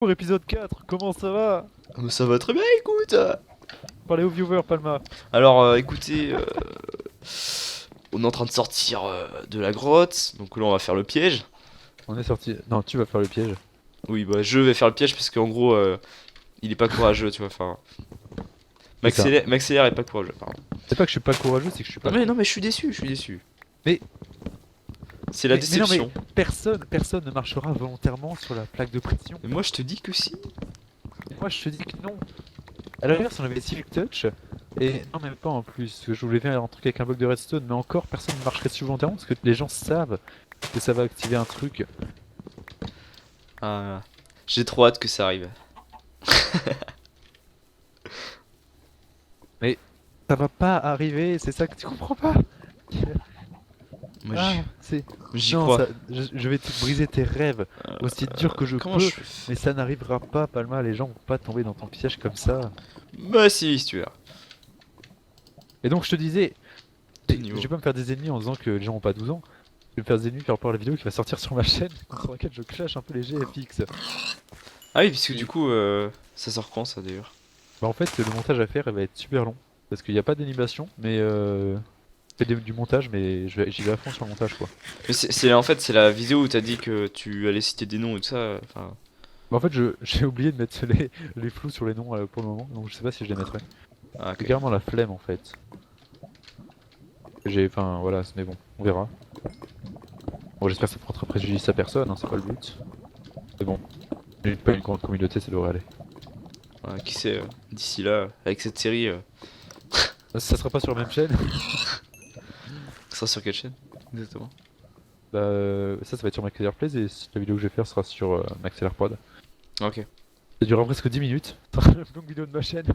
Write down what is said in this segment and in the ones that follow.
pour épisode 4, comment ça va? Ah, mais ça va très bien, écoute. Parlez aux viewers, Palma. Alors, écoutez, on est en train de sortir de la grotte, donc là on va faire le piège. On est sorti. Non, tu vas faire le piège. Oui, bah je vais faire le piège parce qu'en gros, il est pas courageux, tu vois. Enfin, C'est ça. Maxellaire est pas courageux, pardon. C'est pas que je suis pas courageux, c'est que je suis pas. Non mais je suis déçu, je suis déçu. Mais- C'est la mais non, mais déception. personne ne marchera volontairement sur la plaque de pression. Mais moi je te dis que si. Et moi, je te dis que non. À l'inverse, on avait Silk Touch. Et non, même pas en plus. Parce que je voulais faire un truc avec un bloc de redstone, mais encore, personne ne marcherait dessus volontairement parce que les gens savent que ça va activer un truc. Ah, j'ai trop hâte que ça arrive. Ça va pas arriver, c'est ça que tu comprends pas. Moi Ah, c'est. j'y Non, crois. je vais te briser tes rêves aussi dur que je Comment peux, je fais? mais ça n'arrivera pas, Palma. Les gens vont pas tomber dans ton piège comme ça. Bah si tu veux. Et donc, je te disais, Quel je niveau? vais pas me faire des ennemis en disant que les gens ont pas 12 ans. Je vais me faire des ennemis par rapport à la vidéo qui va sortir sur ma chaîne, sur laquelle je clash un peu les GFX. Ah oui, puisque du coup, ça sort quand ça d'ailleurs? Bah, en fait, le montage à faire, il va être super long. Parce qu'il n'y a pas d'animation, mais je fais du montage, mais j'y vais à fond sur le montage, quoi. Mais en fait c'est la vidéo où t'as dit que tu allais citer des noms et tout ça. Enfin, Bah, en fait, j'ai oublié de mettre les flous sur les noms pour le moment, donc je sais pas si je les mettrai. ah, J'ai ok. carrément la flemme, en fait. Enfin, voilà, mais bon, on verra. Bon, j'espère que ça portera préjudice à personne, hein, c'est pas le but. Mais bon, j'ai pas une grande communauté, ça devrait aller. Voilà, qui sait, d'ici là, avec cette série, Ça sera pas sur la même chaîne. ça sera sur quelle chaîne? Exactement. Bah, ça va être sur Maxeller Plays et la vidéo que je vais faire sera sur Maxeller Prod. Ah, ok. Ça durera presque 10 minutes. Ça sera la plus longue vidéo de ma chaîne.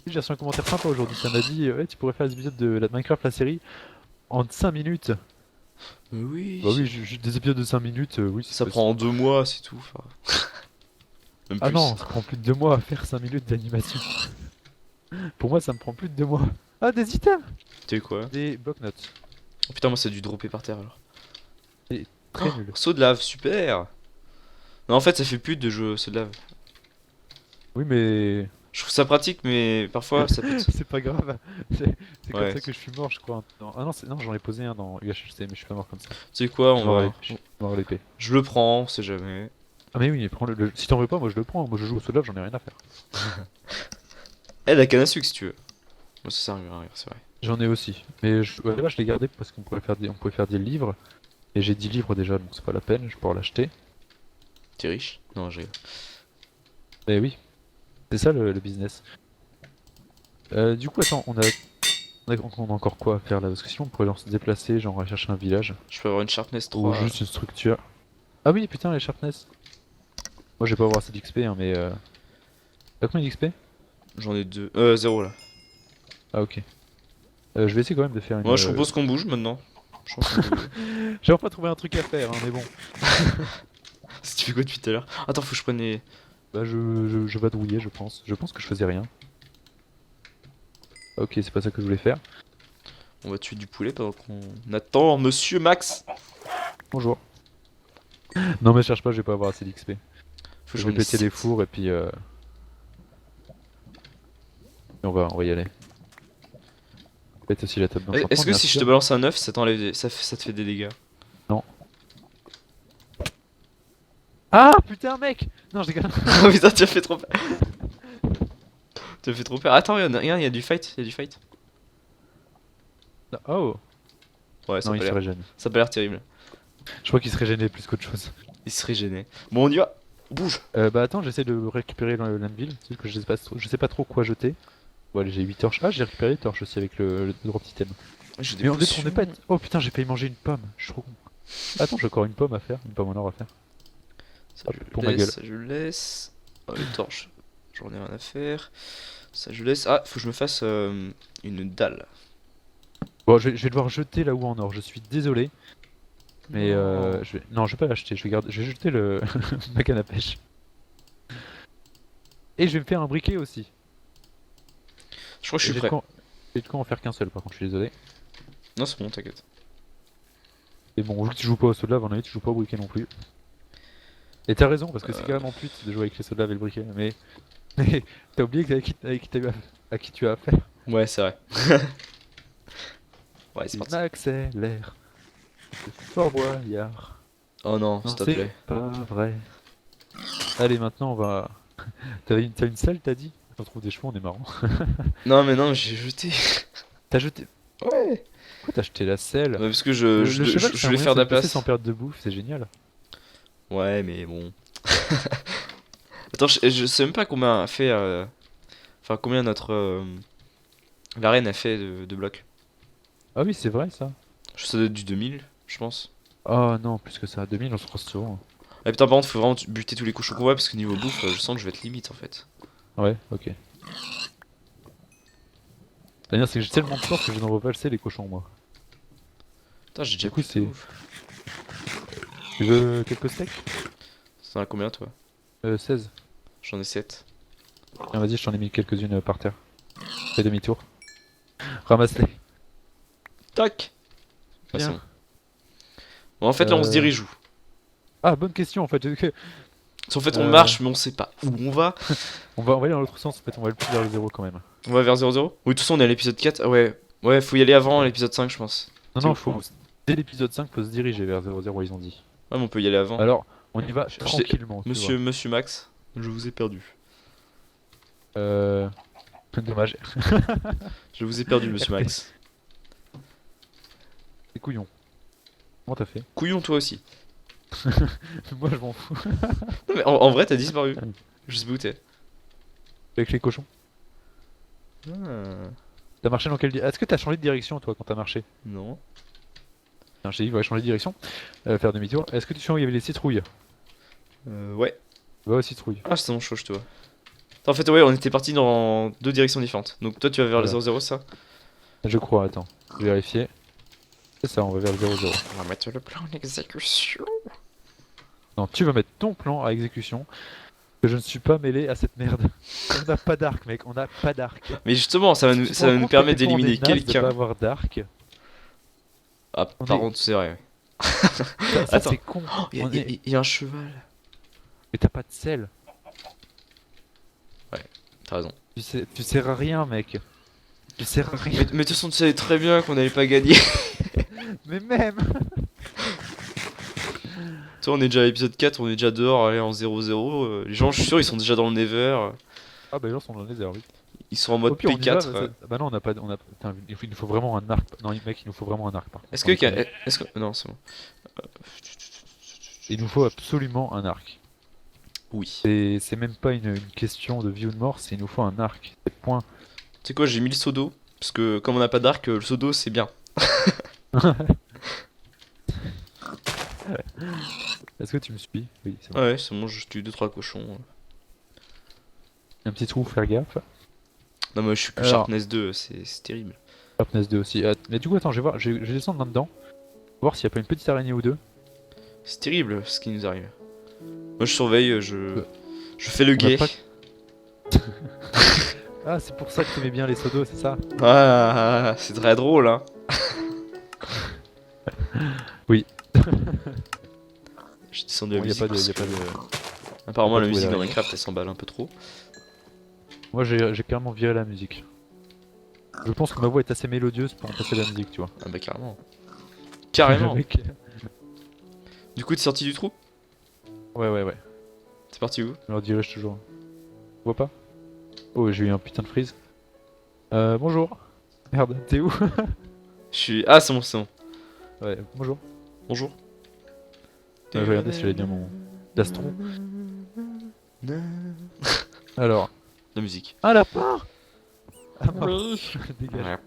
J'ai reçu un commentaire sympa aujourd'hui, ça m'a dit ouais, tu pourrais faire des épisodes de la Minecraft, la série, en 5 minutes. Mais oui. Bah oui, des épisodes de 5 minutes, oui, c'est Ça possible. prend 2 mois, c'est tout. Enfin, même Ah plus. non, ça prend plus de 2 mois à faire 5 minutes d'animation. Pour moi, ça me prend plus de 2 mois. Ah, des items! T'as eu quoi? Des block-notes. Oh putain, moi ça a dû dropper par terre alors. Très nul. Saut de lave, super! Non, en fait, ça fait pute de jouer au saut de lave. Oui, mais Je trouve ça pratique, mais parfois ça pute. c'est pas grave. C'est comme Ouais. ça que je suis mort, je crois. Ah non, non, j'en ai posé un dans UHC, mais je suis pas mort comme ça. Tu sais quoi, Je on vais avoir va. je vais avoir l'épée. Je le prends, on sait jamais. Ah mais oui, mais prends-le. Si t'en veux pas, moi je le prends. Moi je joue au soldat, j'en ai rien à faire. Eh, la canne à sucre si tu veux. Moi ça sert à rien, c'est vrai. J'en ai aussi. Mais ouais, là, je l'ai gardé parce qu'on pouvait faire des livres. Et j'ai 10 livres déjà, donc c'est pas la peine, je pourrais l'acheter. T'es riche? Non, j'ai. Mais oui, c'est ça le business. Du coup, attends, on a encore quoi à faire là? Parce que sinon on pourrait se déplacer, genre aller chercher un village. Je peux avoir une Sharpness Ou 3. juste une structure. Ah oui, putain, les sharpness. Moi je vais pas avoir assez d'XP, hein, mais t'as combien d'XP? J'en ai 2. 0 là. Ah ok. Je vais essayer quand même de faire une... Moi je propose qu'on bouge maintenant. Je pense qu'on peut bouger. J'ai pas trouvé un truc à faire, hein, mais bon. Si tu fais quoi depuis tout à l'heure? Attends, faut que je prenne les. Bah je vadrouillais, je pense. Je pense que je faisais rien. Ah, ok, c'est pas ça que je voulais faire. On va tuer du poulet pendant qu'on attend Monsieur Max. Bonjour. Non mais cherche pas, je vais pas avoir assez d'XP. Faut que Je j'en vais ai péter les 7. fours et puis et on va y aller. Peut-être aussi la table d'enchantement, Est-ce que bien si je sûr. te balance un œuf, ça t'enlève ça te fait des dégâts? Non. Ah putain mec! Non je déconne. Oh putain, tu as fait trop peur. Tu as fait trop peur. Attends, regarde, il y a du fight, il y a du fight. Oh! Ouais, ça Non, a il pas se l'air. régène. Ça a pas l'air terrible. Je crois qu'il serait gêné plus qu'autre chose. Il serait gêné. Bon, on y va. Bouge. Bah attends, j'essaie de récupérer l'anvil, c'est que je sais pas trop quoi jeter. Bon allez, j'ai 8 torches. Ah, j'ai récupéré les torches aussi avec le drop item. J'ai des Mais on potions. est pas... Oh putain, j'ai failli manger une pomme, je suis trop con. Attends, j'ai encore une pomme à faire, une pomme en or à faire. Ça Hop, je pour ma laisse, gueule. ça je laisse. Oh, les torches. J'en ai rien à faire. Ça je laisse. Ah, faut que je me fasse une dalle. Bon, je vais devoir jeter là-haut en or, je suis désolé. Mais Non. Non, je vais pas l'acheter, je vais jeter le... ma canne à pêche. Et je vais me faire un briquet aussi. Je crois que je Et suis prêt. j'ai de quoi en faire qu'un seul par contre, je suis désolé. Non, c'est bon, t'inquiète. Et bon, vu que tu joues pas au soldat, à mon avis, tu joues pas au briquet non plus. Et t'as raison, parce que c'est carrément pute de jouer avec les soldats avec le briquet. Mais t'as oublié à qui tu as affaire. Ouais, c'est vrai. Ouais, c'est Il parti. m'accélère. C'est Fort Boyard. Oh non, Non, s'il te c'est plaît. pas vrai. Allez, maintenant on va. T'as une salle, t'as dit? On trouve des chevaux, on est marrant. Non, mais non, j'ai jeté. T'as jeté. Ouais. Pourquoi t'as jeté la selle? Ouais, parce que je, Le cheval, je c'est un voulais moyen faire de de la se déplacer place. sans perdre de bouffe, c'est génial. Ouais, mais bon. Attends, je sais même pas combien a fait. Enfin, combien notre. L'arène a fait de blocs. Ah oui, c'est vrai ça. Ça doit être du 2000, je pense. Oh non, plus que ça. 2000, on se croise souvent. Ah putain, par contre, faut vraiment buter tous les cochons qu'on voit parce que niveau bouffe, je sens que je vais être limite en fait. Ouais, ok. C'est-à-dire, c'est que j'ai tellement de force que je n'en vois pas assez les cochons, moi. Putain, j'ai déjà Du coup, plus de c'est. bouffe. Tu veux quelques steaks? T'en as combien toi? 16. J'en ai 7. Tiens, vas-y, je t'en ai mis quelques-unes par terre. Fais demi-tour. Ramasse-les. Tac! Ah, c'est Bien. bon. Bon, en fait, là, on se Euh, dirige où? Ah, bonne question en fait. Parce qu'en fait, on Euh, marche, mais on sait pas où on va. on va aller dans l'autre sens en fait, on va aller plus vers le 0 quand même. On va vers 0-0? Oui, de toute façon, on est à l'épisode 4. Ah ouais. Ouais, faut y aller avant l'épisode 5, je pense. Non, C'est non, ouf, hein. dès l'épisode 5, faut se diriger vers 0-0, ils ont dit. Ouais, mais on peut y aller avant. Alors, on y va Je- je- tranquillement, tu vois. Monsieur Max, je vous ai perdu. Euh... Dommage. Je vous ai perdu, monsieur RP. Max. C'est couillon. Comment t'as fait? Couillon, toi aussi. Moi je m'en fous. Non, mais en vrai, t'as disparu. Je sais pas où t'es. Avec les cochons. Ah, T'as marché dans quelle direction? Est-ce que t'as changé de direction toi quand t'as marché? non. Non, je t'ai dit, va changer de direction. Faire demi-tour. Est-ce que tu sais où il y avait les citrouilles? Ouais. Va aux citrouilles. Ah, c'est mon choix, je te vois. En fait, ouais, on était partis dans deux directions différentes. Donc, toi, tu vas vers Voilà. le 0-0, ça? Je crois, attends. Je vais vérifier. C'est ça, on va vers le 0-0. On va mettre le plan en exécution. Non, tu vas mettre ton plan à exécution. Que je ne suis pas mêlé à cette merde. On n'a pas d'arc, mec, on n'a pas d'arc. Mais justement, ça va Tu nous, te ça rends va nous compte permettre à quel point on d'éliminer est naze de quelqu'un. pas avoir d'arc. Ah, On par est- contre, c'est vrai. Ça, Attends. c'est con. Il On est- y a un cheval. Mais t'as pas de sel. T'as raison. Tu sers à rien, mec. Tu sers à rien. Mais de toute façon, tu savais très bien qu'on allait pas gagner. Mais même. Toi, on est déjà à l'épisode 4, on est déjà dehors, allez, en 0-0. Les gens, je suis sûr, ils sont déjà dans le Nether. Ah bah les gens sont dans les airs, oui. Ils sont en mode Au pire, on y va, P4. bah non, on n'a pas, putain, il nous faut vraiment un arc. Non, mec, il nous faut vraiment un arc. Par contre. Est-ce Non, que. Est-ce que. Non, c'est bon. il nous faut absolument un arc. Oui. C'est même pas une question de vie ou de mort, c'est il nous faut un arc. C'est point. Tu sais quoi, j'ai mis le seau d'eau. Parce que comme on n'a pas d'arc, le seau d'eau c'est bien. Est-ce que tu me suis? Oui, c'est bon. Ouais, c'est bon, je tue 2-3 cochons. Un petit trou, faire gaffe. Non, mais je suis plus Alors. Sharpness 2, c'est terrible. Sharpness 2 aussi. Mais du coup, attends, je vais voir, je vais descendre là-dedans. Voir s'il y a pas une petite araignée ou deux. C'est terrible ce qui nous arrive. Moi je surveille, je fais le On va guet. pas- Ah, c'est pour ça que t'aimais bien les sodos, c'est ça? Ah, c'est très drôle, hein. Oui. Je descends de la Bon, y a musique. pas de, parce y a pas que de... Apparemment, pas la de musique trouver dans la Minecraft elle s'emballe un peu trop. Moi, j'ai carrément viré la musique. Je pense que ma voix est assez mélodieuse pour remplacer la musique, tu vois. Ah, bah carrément. Carrément. Mec. Du coup, t'es sorti du trou? Ouais. T'es parti où? Je leur dirige toujours. Tu vois pas? Oh, j'ai eu un putain de freeze. Bonjour. Merde, t'es où? Je suis. Ah, c'est bon, c'est bon. Ouais, bonjour. Bonjour. Je vais regarder si j'avais bien mon d'astron. Alors. La musique. Un lapin! Ah, mince. Dégage.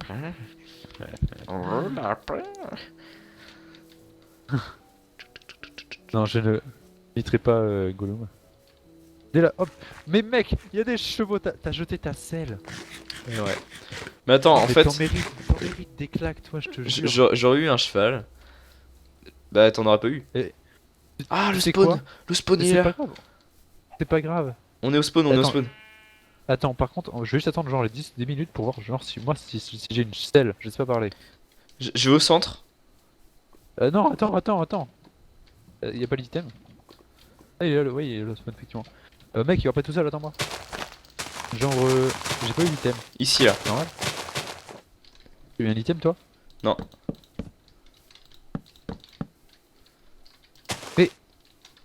Non, je ne imiterai pas Gollum. Dès là, hop. Mais mec, il y a des chevaux, t'as jeté ta selle. Ouais. Mais attends, en Mais fait, t'en mérites des claques, toi, je te jure. j'aurais eu un cheval. Bah, t'en auras pas eu. Et- Ah, tu le sais spawn! quoi Le spawn Mais est c'est là! pas grave. C'est pas grave. On est au spawn, on est au Attends. spawn. Attends, par contre, je vais juste attendre genre les 10 minutes pour voir genre si moi si j'ai une selle, je sais pas parler. Je vais au centre. Non, attends. Y a pas l'item. Ah, il est là, oui, il est là, spawn, effectivement. Mec, il va pas tout seul, attends-moi. Genre, j'ai pas eu l'item. Ici, là. Normal. Tu as eu un item, toi? Non. Mais,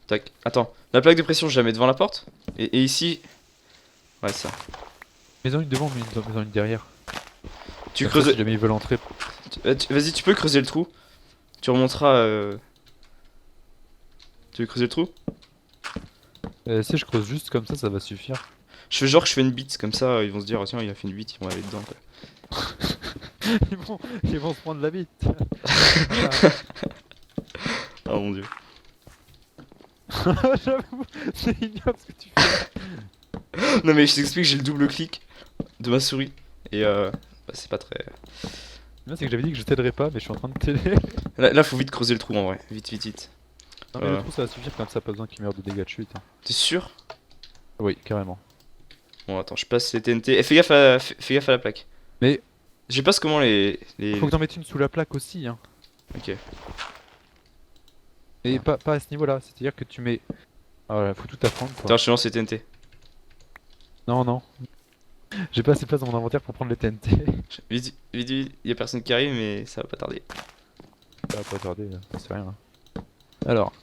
Tac. Attends. La plaque de pression, je la mets devant la porte. Et ici. Ouais, ça. mets-en une devant, mets-en une derrière. Tu Comme ça, creuses. si jamais ils veulent entrer. Vas-y, tu peux creuser le trou. Tu remonteras. Tu veux creuser le trou? Si je creuse juste comme ça va suffire. Je fais genre que je fais une bite, comme ça ils vont se dire, ah, tiens, il a fait une bite, ils vont aller dedans quoi. Ils vont se prendre la bite. Oh mon dieu. J'avoue, c'est ignoble ce que tu fais. Non mais je t'explique, j'ai le double clic de ma souris. Et bah, c'est pas très. Le c'est que j'avais dit que je t'aiderais pas, mais je suis en train de t'aider. Là, faut vite creuser le trou en vrai. Vite, vite, vite. Non, mais le trou ça va suffire, comme ça, pas besoin qu'il meure de dégâts de chute. Hein. T'es sûr? Oui, carrément. Bon, attends, je passe les TNT. Eh, fais gaffe à la plaque. Mais Je passe comment les. faut que t'en mettes une sous la plaque aussi. Hein. Ok. Et pas à ce niveau-là, c'est-à-dire que tu mets. Ah voilà, faut tout apprendre quoi. Attends, je te lance les TNT. Non, non. J'ai pas assez de place dans mon inventaire pour prendre les TNT. Vite, vite, vite. Y a personne qui arrive, mais ça va pas tarder. Ça va pas tarder, c'est rien. Hein. Alors.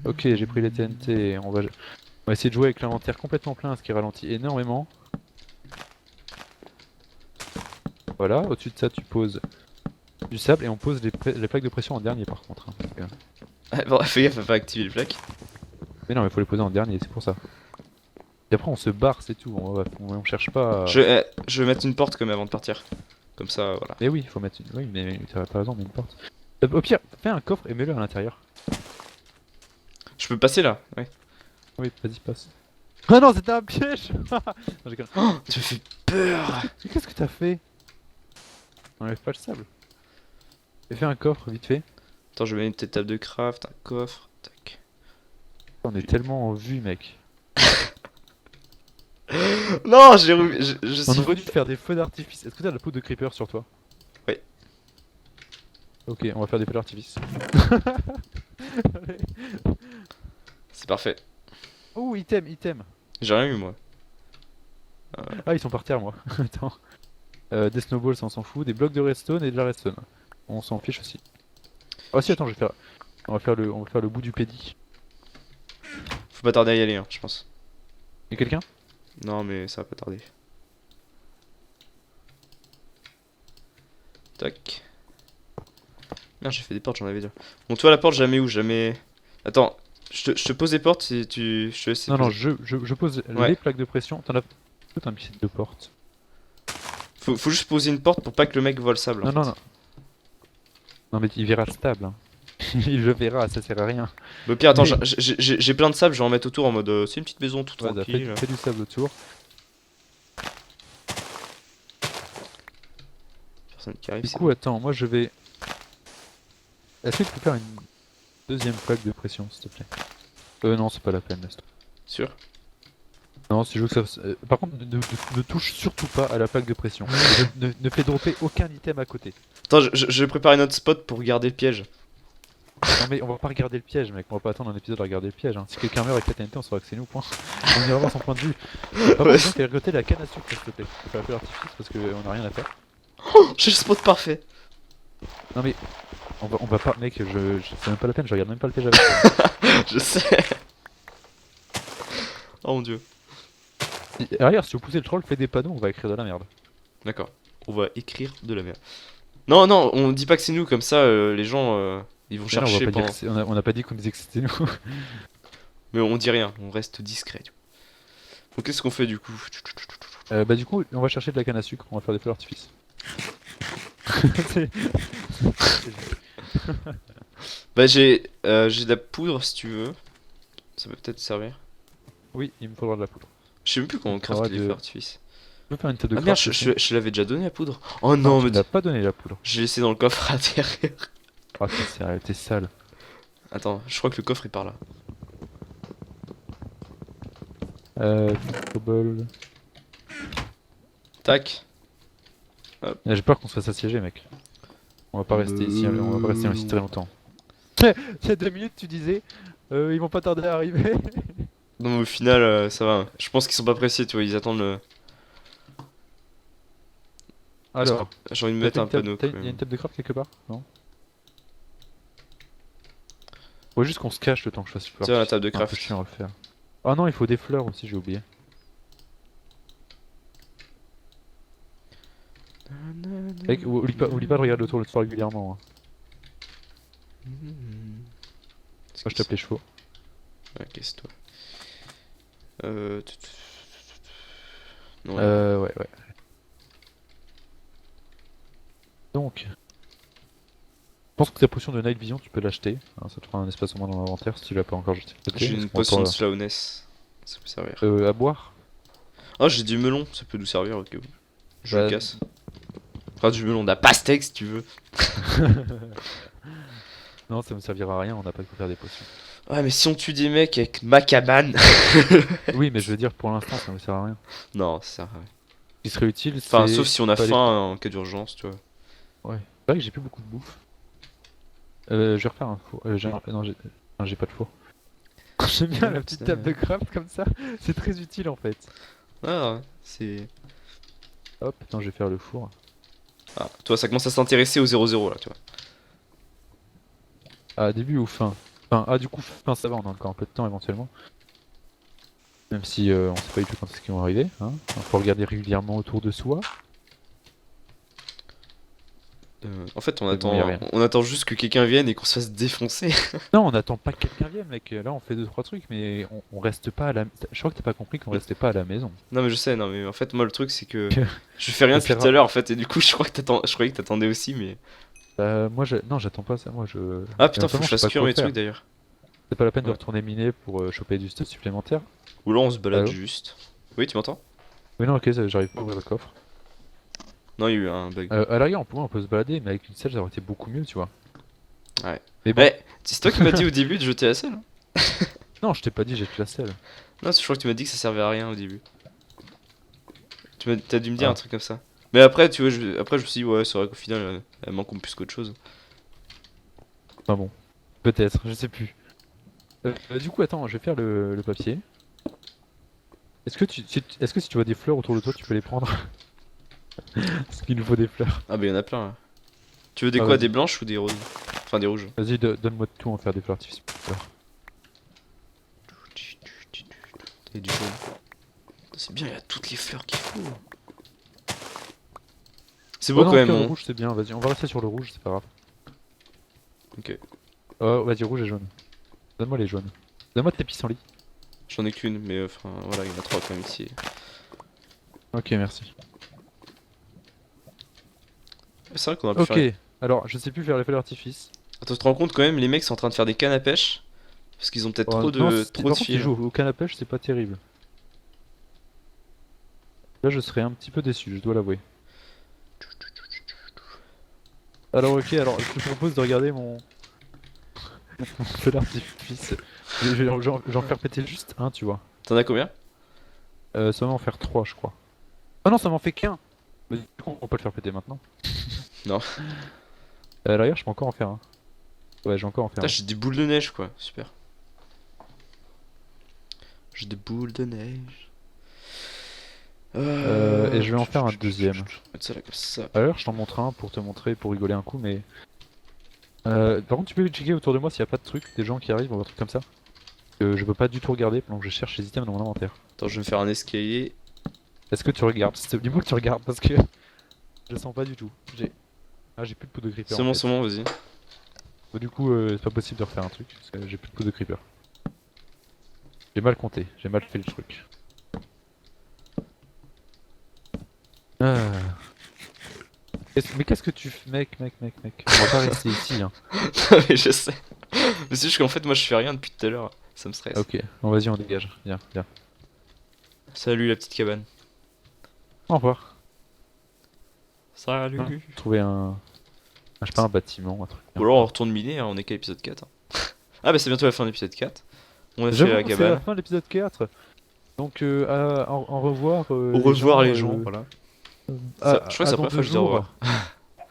Ok, j'ai pris les TNT. On va essayer de jouer avec l'inventaire complètement plein, ce qui ralentit énormément. Voilà, au-dessus de ça, tu poses du sable et on pose les plaques de pression en dernier par contre. Hein, parce que- Ah, bon, fais gaffe à pas activer les plaques. Mais non, mais faut les poser en dernier, c'est pour ça. Et après, on se barre, c'est tout. On cherche pas. Je vais mettre une porte comme avant de partir. Comme ça, voilà. Mais oui, faut mettre une. Oui, mais t'as pas raison, mais une porte. Au pire, fais un coffre et mets-le à l'intérieur. Je peux passer là? Ouais. Oui, vas-y, passe. Ah non, c'était un piège. Non, j'ai connu. Oh, tu me fais peur! Mais qu'est-ce que t'as fait? Enlève pas le sable. Et fais un coffre, vite fait. Attends, je vais mettre une petite table de craft, un coffre. Tac. On est tellement en vue, mec. Non, je On suis. aurait dû te faire des feux d'artifice. Est-ce que t'as de la poudre de creeper sur toi? Oui. Ok, on va faire des feux d'artifice. C'est parfait. Oh, item, item. J'ai rien eu moi. Ah, ils sont par terre, moi. Attends. Des snowballs, ça on s'en fout. Des blocs de redstone et de la redstone. On s'en fiche aussi. Oh si, attends, je vais faire. On va faire le bout du pédi. Faut pas tarder à y aller, hein, je pense. Y'a quelqu'un? Non, mais ça va pas tarder. Tac. Merde, j'ai fait des portes, j'en avais déjà. Bon, toi, la porte, jamais où? Jamais. Attends, je te pose des portes si tu. Je te laisse Non, non, poser. je pose Ouais. les plaques de pression. T'en as tout un petit de porte. Faut juste poser une porte pour pas que le mec voit le sable. en Non, fait. non, non. Non, mais il verra stable. Hein. Il le verra, ça sert à rien. Mais au pire, attends, Mais- j'ai plein de sable, je vais en mettre autour en mode. C'est une petite maison toute Ouais, bah, tranquille. fais du sable autour. Personne qui arrive. Du c'est coup, attends, moi je vais. Est-ce que tu peux faire une deuxième plaque de pression, s'il te plaît? Non, c'est pas la peine, laisse. sûr. Non, si je veux que ça. Par contre, ne touche surtout pas à la plaque de pression. Ne fais dropper aucun item à côté. Attends, je vais préparer notre spot pour garder le piège. Non, mais on va pas regarder le piège, mec. On va pas attendre un épisode à regarder le piège. Hein. Si quelqu'un meurt avec la TNT, on saura que c'est nous, point. On ira voir son point de vue. Par Ouais. contre, donc, côté la canne à sucre, s'il te plaît. On fait un peu l'artifice parce qu'on a rien à faire. J'ai le spot parfait. Non, mais. On va pas. Mec, c'est même pas la peine, je regarde même pas le piège avec toi. Je sais. Oh mon dieu. Regarde, si vous poussez le troll, fais des panneaux, on va écrire de la merde. D'accord. On va écrire de la merde. Non, non, on dit pas que c'est nous, comme ça les gens ils vont Mais non, on, chercher va pas dire pendant. que on a pas dit qu'on disait que c'était nous. Mais on dit rien, on reste discret. Du coup. Donc qu'est-ce qu'on fait du coup? Bah, du coup, on va chercher de la canne à sucre, on va faire des feux d'artifice. C'est- Bah j'ai de la poudre si tu veux. Ça peut peut-être servir. Oui, il me faudra de la poudre. Je sais même plus comment on craft faudra les de- feux d'artifice. Je peux faire une tête de Ah merde, craft aussi. je l'avais déjà donné la poudre. Oh non, tu mais n'as pas donné la poudre. je l'ai laissé dans le coffre à derrière. Ah, t'es sérieux, t'es sale. Attends, je crois que le coffre est par là. Cobble. Tac. J'ai peur qu'on se fasse assiéger, mec. On va pas rester ici, on va pas rester ici très longtemps. Il y a 2 minutes, tu disais Ils vont pas tarder à arriver. Non, mais au final, ça va. Je pense qu'ils sont pas pressés, tu vois, ils attendent le. Parce que Alors, j'ai envie de t'as mettre fait un une table, panneau il quand y a même. une table de craft quelque part? Non? Faut juste qu'on se cache le temps que je fasse le Tiens, la artifice. table de C'est un peu craft. chiant à le faire. Ah non, il faut des fleurs aussi, j'ai oublié. Mec, oublie pas de regarder autour de toi régulièrement, hein. Moi je tape les chevaux. Ouais, casse-toi. Non, là. Ouais, ouais. Donc, je pense que ta potion de Night Vision, tu peux l'acheter, hein, ça te fera un espace au moins dans l'inventaire si tu l'as pas encore jeté de côté, J'ai parce une qu'on va potion de pas- slowness. Ça peut servir. à boire? Oh, j'ai du melon, ça peut nous servir, ok. Je le Bah, casse. Enfin, du melon, de la pastèque si tu veux. non, ça me servira à rien, on n'a pas de quoi faire des potions. Ouais, mais si on tue des mecs avec ma cabane. Oui, mais je veux dire, pour l'instant, ça me sert à rien. Non, ça sert à rien. Ce qui serait utile, Enfin, c'est sauf si on a pas les- faim en cas d'urgence, tu vois. Ouais. C'est vrai que j'ai plus beaucoup de bouffe. Je vais refaire un four. Non, j'ai pas de four. J'aime bien la petite table de craft comme ça, c'est très utile en fait. Ah, c'est. Hop, attends, je vais faire le four. Ah, toi, ça commence à s'intéresser au 0-0 là, tu vois. Ah, début ou fin? Enfin, ah, du coup, fin, ça va, on a encore un peu de temps éventuellement. Même si on sait pas du tout quand est-ce qu'ils vont arriver, hein. Faut regarder régulièrement autour de soi. En fait, Mais bon, y a rien. on attend juste que quelqu'un vienne et qu'on se fasse défoncer. Non, on n'attend pas que quelqu'un vienne, mec. Là, on fait 2-3 trucs, mais on reste pas à la. Je crois que t'as pas compris qu'on restait pas à la maison. Non, mais je sais, non, mais en fait, moi, le truc, c'est que je fais rien Ça depuis sert tout à à- l'heure, en fait, et du coup, je croyais que t'attendais aussi, mais. Moi, non, j'attends pas ça. Moi, je. Ah putain, faut Éventuellement, que je je sais fasse pas cuire quoi mes faire. trucs d'ailleurs. C'est pas la peine de Ouais. retourner miner pour choper du stuff supplémentaire. Ou là, on se balade Allô juste. Oui, tu m'entends? Oui, non, ok, j'arrive pas à ouvrir le coffre. Non, il y a eu un bug. À la rigueur, on peut se balader, mais avec une selle, ça aurait été beaucoup mieux, tu vois. Ouais. Mais bon, Ouais, c'est toi qui m'as dit au début de jeter la selle, hein? non, je t'ai pas dit, j'ai plus la selle. Non, je crois que tu m'as dit que ça servait à rien au début. T'as dû me dire Ah. un truc comme ça. Mais après, tu vois, après, je me suis dit, ouais, c'est vrai qu'au final, elle manque plus qu'autre chose. Enfin bon, peut-être, je sais plus. Du coup, attends, je vais faire le papier. Est-ce que si tu vois des fleurs autour de toi, tu peux les prendre? Parce qu'il nous faut des fleurs. Ah, bah, il y en a plein là. Tu veux des Ah, quoi? vas-y. Des blanches ou des roses? Enfin, des rouges. Vas-y, donne-moi tout, on va faire des fleurs artificielles. Et du jaune. C'est bien, il y a toutes les fleurs qu'il faut. C'est beau Oh non, quand même, le mon. rouge, c'est bien, vas-y, on va rester sur le rouge, c'est pas grave. Ok. Oh, vas-y, rouge et jaune. Donne-moi les jaunes. Donne-moi tes pissenlits. J'en ai qu'une, mais enfin, voilà, il y en a trois quand même ici. Ok, merci. C'est vrai qu'on a pu Ok, faire. alors, je sais plus faire les feux d'artifice. Attends, tu te rends compte quand même, les mecs sont en train de faire des cannes à pêche. Parce qu'ils ont peut-être Oh, trop de, non, trop par de contre, ils fils. jouent au canne à pêche, c'est pas terrible. Là, je serais un petit peu déçu, je dois l'avouer. Alors, ok, alors, je te propose de regarder mon feu d'artifice. J'en faire péter juste un, tu vois. T'en as combien? Ça va en faire 3, je crois. Ah non, ça m'en fait qu'un! Mais du coup, on peut le faire péter maintenant. Non. À l'arrière, je peux encore en faire un. Ouais, j'ai encore en faire Putain, un. j'ai des boules de neige quoi, super. J'ai des boules de neige. Et je vais en faire un deuxième. Mettre ça là comme ça. Alors, je t'en montre un pour te montrer, pour rigoler un coup, mais. Par contre, tu peux checker autour de moi s'il n'y a pas de trucs, des gens qui arrivent ou un truc comme ça. Je peux pas du tout regarder pendant que je cherche les items dans mon inventaire. Attends, je vais me faire un escalier. Est-ce que tu regardes? Dis-moi que tu regardes parce que je le sens pas du tout. J'ai plus de poudre de creeper. En fait. C'est bon, vas-y. Bon, du coup, c'est pas possible de refaire un truc parce que j'ai plus de poudre de creeper. J'ai mal compté, j'ai mal fait le truc. Ah. Mais qu'est-ce que tu fais, mec? On va pas rester ici, hein. Mais je sais. Mais c'est juste qu'en fait, moi je fais rien depuis tout à l'heure. Ça me stresse. Ok, bon vas-y, on dégage. Viens, viens. Salut la petite cabane. Au revoir. Salut. Trouver je sais pas, un bâtiment, un truc. Ou alors on retourne miner, hein, on est qu'à l'épisode 4. hein. Ah bah c'est bientôt la fin de l'épisode 4. On a fait J'avoue, la c'est la cabane. fin de l'épisode 4. Donc, au revoir. Au revoir les gens, voilà. Je crois que c'est la dans première fois que je dis au jours. revoir.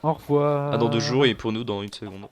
Au revoir. À dans 2 jours et pour nous dans 1 seconde.